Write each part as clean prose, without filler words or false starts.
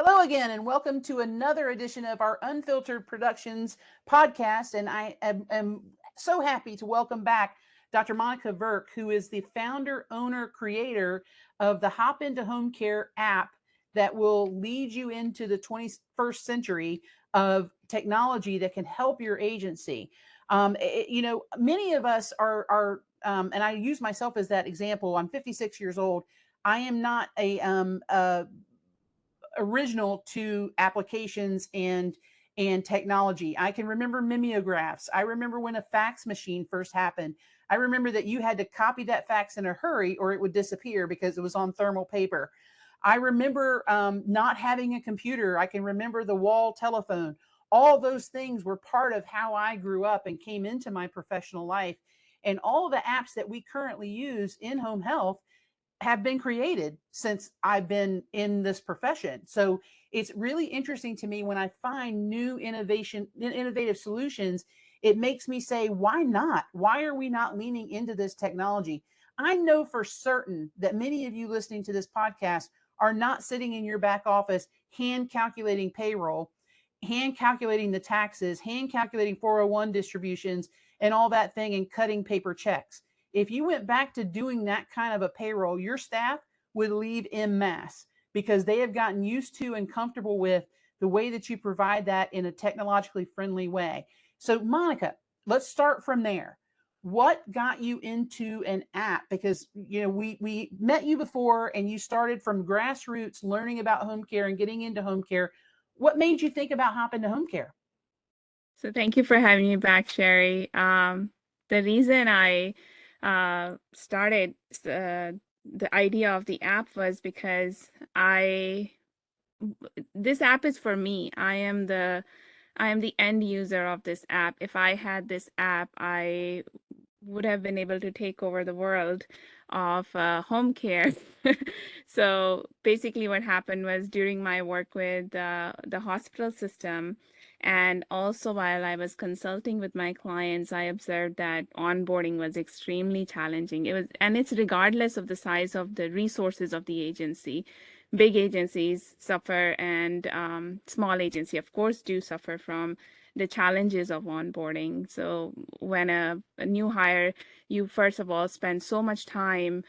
Hello again, and welcome to another edition of our Unfiltered Productions podcast. And I am so happy to welcome back Dr. Monica Verk, who is the founder, owner, creator of the Hop into Home Care app that will lead you into the 21st century of technology that can help your agency. Many of us and I use myself as that example. I'm 56 years old. I am not a original to applications and technology. I can remember mimeographs. I remember when a fax machine first happened. I remember that you had to copy that fax in a hurry or it would disappear because it was on thermal paper. I remember not having a computer. I can remember the wall telephone. All those things were part of how I grew up and came into my professional life. And all the apps that we currently use in home health have been created since I've been in this profession. So it's really interesting to me when I find new innovative solutions. It makes me say, why not? Why are we not leaning into this technology? I know for certain that many of you listening to this podcast are not sitting in your back office hand calculating payroll, hand calculating the taxes, hand calculating 401 distributions, and all that thing and cutting paper checks. If you went back to doing that kind of a payroll, your staff would leave en masse because they have gotten used to and comfortable with the way that you provide that in a technologically friendly way. So, Monica, let's start from there. What got you into an app? Because we met you before, and you started from grassroots, learning about home care and getting into home care. What made you think about hopping to home care? So thank you for having me back, Sherry. The reason I started the idea of the app was because this app is for me. I am the end user of this app. If I had this app, I would have been able to take over the world of home care. So basically, what happened was during my work with the hospital system, and also while I was consulting with my clients, I observed that onboarding was extremely challenging. And it's regardless of the size of the resources of the agency. Big agencies suffer, and small agency, of course, do suffer from the challenges of onboarding. So when a new hire, you first of all spend so much time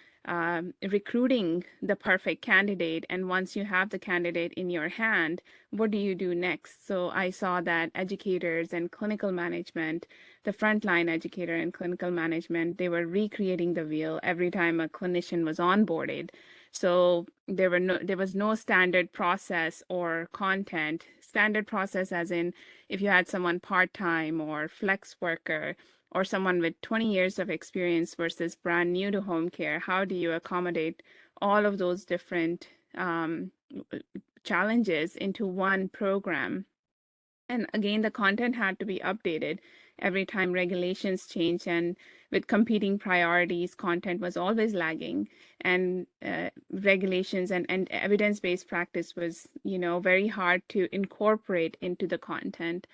recruiting the perfect candidate. And once you have the candidate in your hand, what do you do next? So I saw that educators and clinical management, the frontline educator and clinical management, they were recreating the wheel every time a clinician was onboarded. So there was no standard process or content. Standard process as in if you had someone part-time or flex worker or someone with 20 years of experience versus brand new to home care, how do you accommodate all of those different challenges into one program? And again, the content had to be updated every time regulations change, and with competing priorities, content was always lagging. And regulations and evidence-based practice was, very hard to incorporate into the content.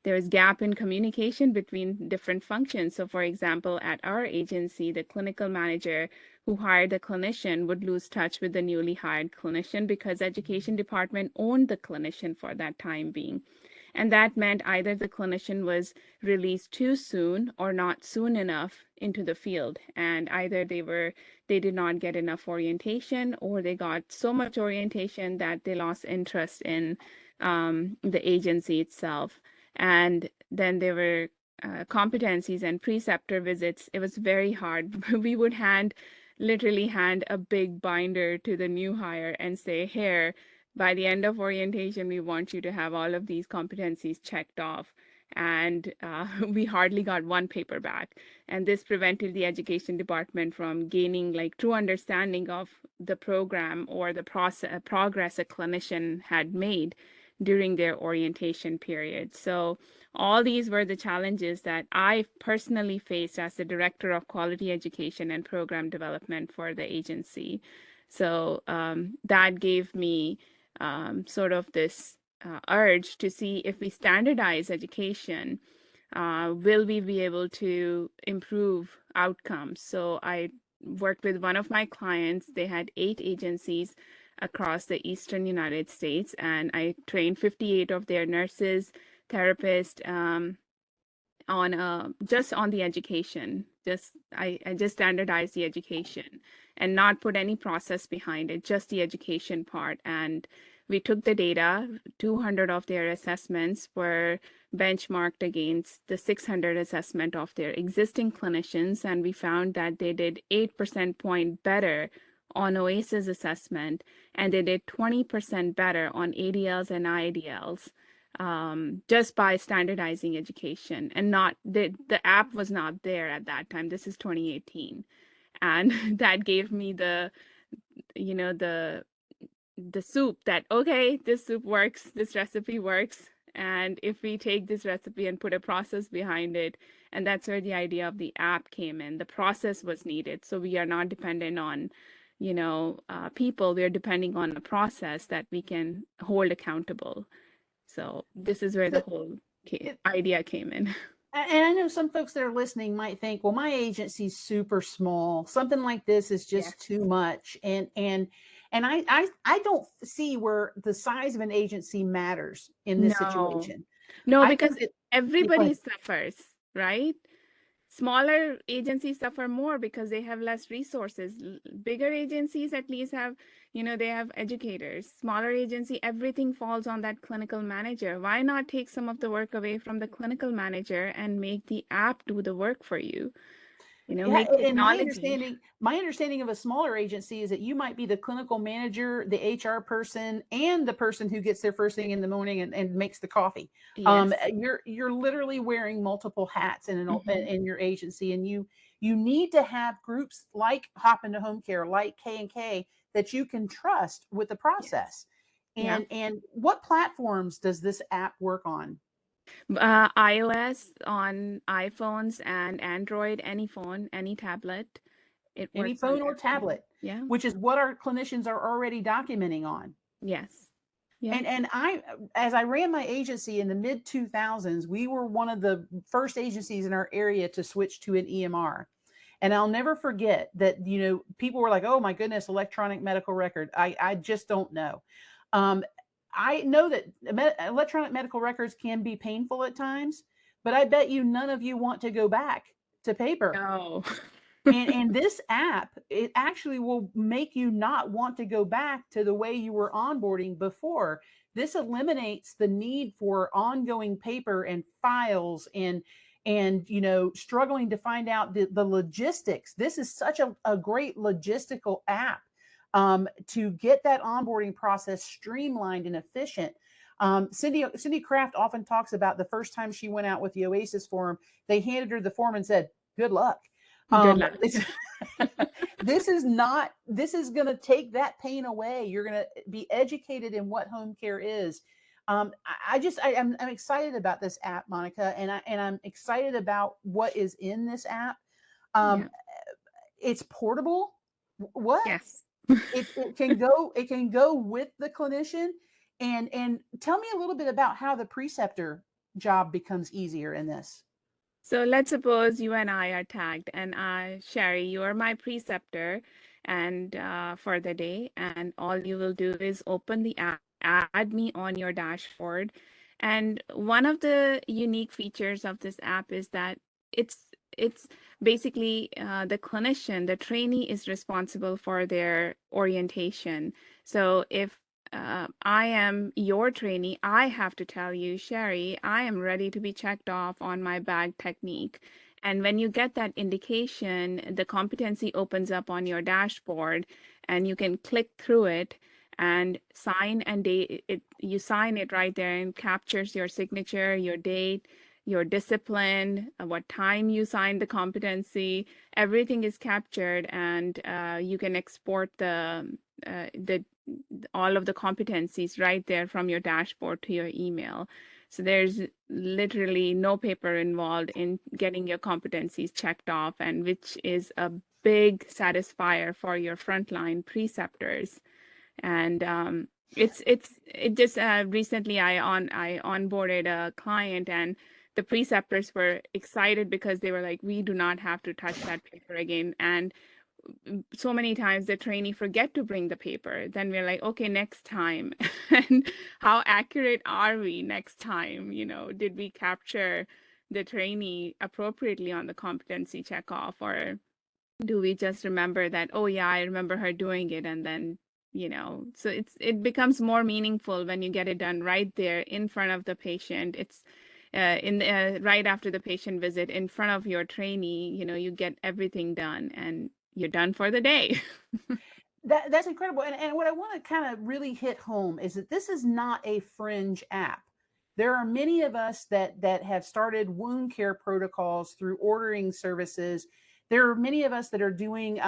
There was gap in communication between different functions. So, for example, at our agency, the clinical manager who hired the clinician would lose touch with the newly hired clinician because education department owned the clinician for that time being. And that meant either the clinician was released too soon or not soon enough into the field. And either they did not get enough orientation, or they got so much orientation that they lost interest in the agency itself. And then there were competencies and preceptor visits. It was very hard. We would literally hand a big binder to the new hire and say, here, by the end of orientation, we want you to have all of these competencies checked off. And we hardly got one paper back. And this prevented the education department from gaining like true understanding of the program or the progress a clinician had made during their orientation period. So all these were the challenges that I personally faced as the director of quality education and program development for the agency. So that gave me sort of this urge to see if we standardize education, will we be able to improve outcomes? So I worked with one of my clients. They had 8 agencies across the eastern United States, and I trained 58 of their nurses, therapists, on just on the education. I just standardized the education and not put any process behind it, just the education part. And we took the data. 200 of their assessments were benchmarked against the 600 assessment of their existing clinicians, and we found that they did 8% point better on OASIS assessment, and they did 20% better on ADLs and IADLs, just by standardizing education. And not the app was not there at that time. This is 2018. And that gave me the, you know, the soup that, okay, this soup works, this recipe works. And if we take this recipe and put a process behind it, and that's where the idea of the app came in. The process was needed. So we are not dependent on, people. We're depending on a process that we can hold accountable. So this is where the So whole it, idea came in. and I know some folks that are listening might think, well, my agency's super small. Something like this is Yes. just too much. And I don't see where the size of an agency matters in this No, situation. no, I think because that yeah, go everybody ahead. suffers, right? Smaller agencies suffer more because they have less resources. Bigger agencies at least have, they have educators. Smaller agency, everything falls on that clinical manager. Why not take some of the work away from the clinical manager and make the app do the work for you? Yeah, Make and my technology. understanding my understanding of a smaller agency is that you might be the clinical manager, the HR person, and the person who gets there first thing in the morning and makes the coffee. Yes. You're literally wearing multiple hats Hmm. in your agency, and you need to have groups like Hop into Home Care, like K&K, that you can trust with the Yes. process. Yeah. And what platforms does this app work on? iOS on iPhones and Android, any phone, any tablet. It Any works on phone or everything. tablet, Yeah. which is what our clinicians are already documenting on. Yes. Yeah. And I, as I ran my agency in the mid 2000s, we were one of the first agencies in our area to switch to an EMR. And I'll never forget that, people were like, oh my goodness, electronic medical record. I just don't know. Um, I know that electronic medical records can be painful at times, but I bet you none of you want to go back to paper. No. And this app, it actually will make you not want to go back to the way you were onboarding before. This eliminates the need for ongoing paper and files and struggling to find out the logistics. This is such a great logistical app to get that onboarding process streamlined and efficient. Cindy Kraft often talks about the first time she went out with the Oasis form, they handed her the form and said, good luck. Good luck. This, this is not, this is going to take that pain away. You're going to be educated in what home care is. I'm excited about this app, Monica, and I'm excited about what is in this app. Yeah. Um, it's portable. What Yes. it can go with the clinician, and tell me a little bit about how the preceptor job becomes easier in this. So let's suppose you and I are tagged, and Sherry, you are my preceptor, and for the day, and all you will do is open the app, add me on your dashboard. And one of the unique features of this app is that it's it's basically the clinician, the trainee is responsible for their orientation. So if I am your trainee, I have to tell you, Sherry, I am ready to be checked off on my bag technique. And when you get that indication, the competency opens up on your dashboard and you can click through it and sign and date it. You sign it right there and captures your signature, your date, your discipline, what time you signed the competency. Everything is captured, and you can export the all of the competencies right there from your dashboard to your email. So there's literally no paper involved in getting your competencies checked off, and which is a big satisfier for your frontline preceptors. And it just recently I onboarded a client, and the preceptors were excited because they were like, we do not have to touch that paper again. And so many times the trainee forget to bring the paper. Then we're like, okay, next time. And how accurate are we next time? Did we capture the trainee appropriately on the competency checkoff, or do we just remember that, oh yeah, I remember her doing it, and then so it becomes more meaningful when you get it done right there in front of the patient. It's in right after the patient visit in front of your trainee. You get everything done and you're done for the day. That's incredible. And what I want to kind of really hit home is that this is not a fringe app. There are many of us that have started wound care protocols through ordering services. There are many of us that are doing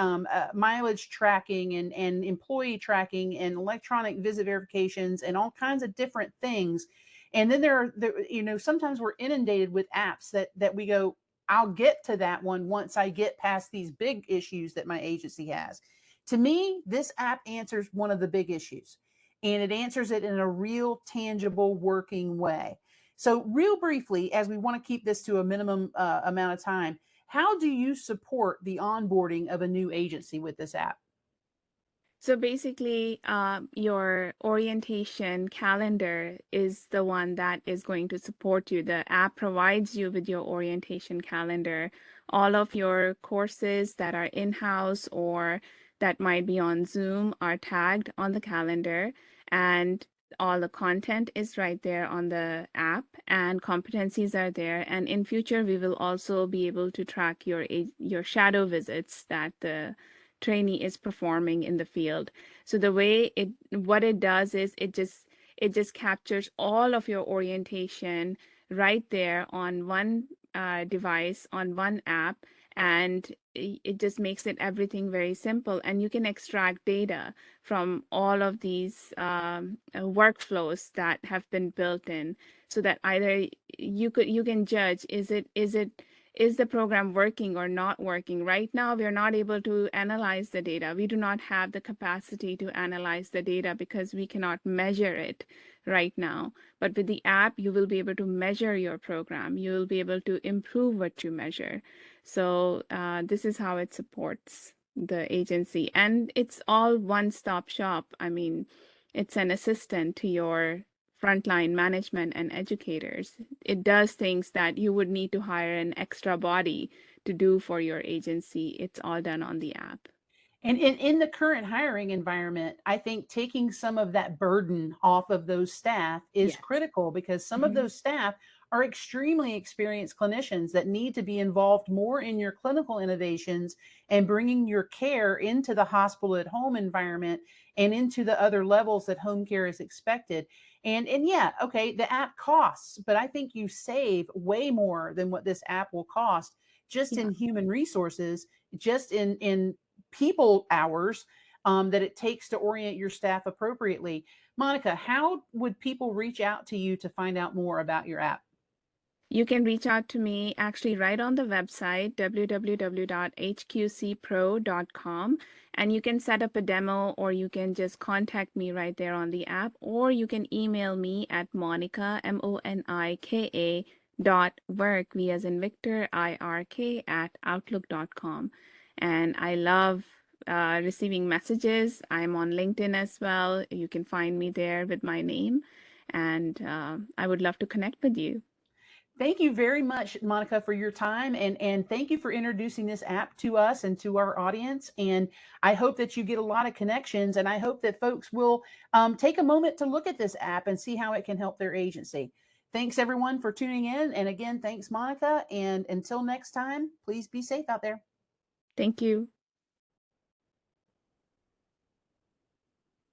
mileage tracking and employee tracking and electronic visit verifications and all kinds of different things. And then sometimes we're inundated with apps that we go, I'll get to that one once I get past these big issues that my agency has. To me, this app answers one of the big issues, and it answers it in a real, tangible, working way. So, real briefly, as we want to keep this to a minimum amount of time, how do you support the onboarding of a new agency with this app? So basically, your orientation calendar is the one that is going to support you. The app provides you with your orientation calendar. All of your courses that are in-house or that might be on Zoom are tagged on the calendar, and all the content is right there on the app, and competencies are there. And in future, we will also be able to track your shadow visits that the trainee is performing in the field. So the way what it does is it just captures all of your orientation right there on one device, on one app, and it just makes it everything very simple. And you can extract data from all of these workflows that have been built in, so that either you can judge, is the program working or not working? Right now, we are not able to analyze the data. We do not have the capacity to analyze the data because we cannot measure it right now. But with the app, you will be able to measure your program. You will be able to improve what you measure. So this is how it supports the agency. And it's all one-stop shop. I mean, it's an assistant to your frontline management and educators. It does things that you would need to hire an extra body to do for your agency. It's all done on the app. And in the current hiring environment, I think taking some of that burden off of those staff is Yes. critical, because some of Mhm. those staff are extremely experienced clinicians that need to be involved more in your clinical innovations and bringing your care into the hospital at home environment and into the other levels that home care is expected. And yeah, okay, the app costs, but I think you save way more than what this app will cost just Yeah. in human resources, just in people hours that it takes to orient your staff appropriately. Monica, how would people reach out to you to find out more about your app? You can reach out to me actually right on the website, www.hqcpro.com, and you can set up a demo, or you can just contact me right there on the app, or you can email me at Monica, Monika, .work, V as in Victor, IRK, @outlook.com. And I love receiving messages. I'm on LinkedIn as well. You can find me there with my name, and I would love to connect with you. Thank you very much, Monica, for your time, and thank you for introducing this app to us and to our audience. And I hope that you get a lot of connections, and I hope that folks will take a moment to look at this app and see how it can help their agency. Thanks everyone for tuning in, and again, thanks, Monica. And until next time, please be safe out there. Thank you.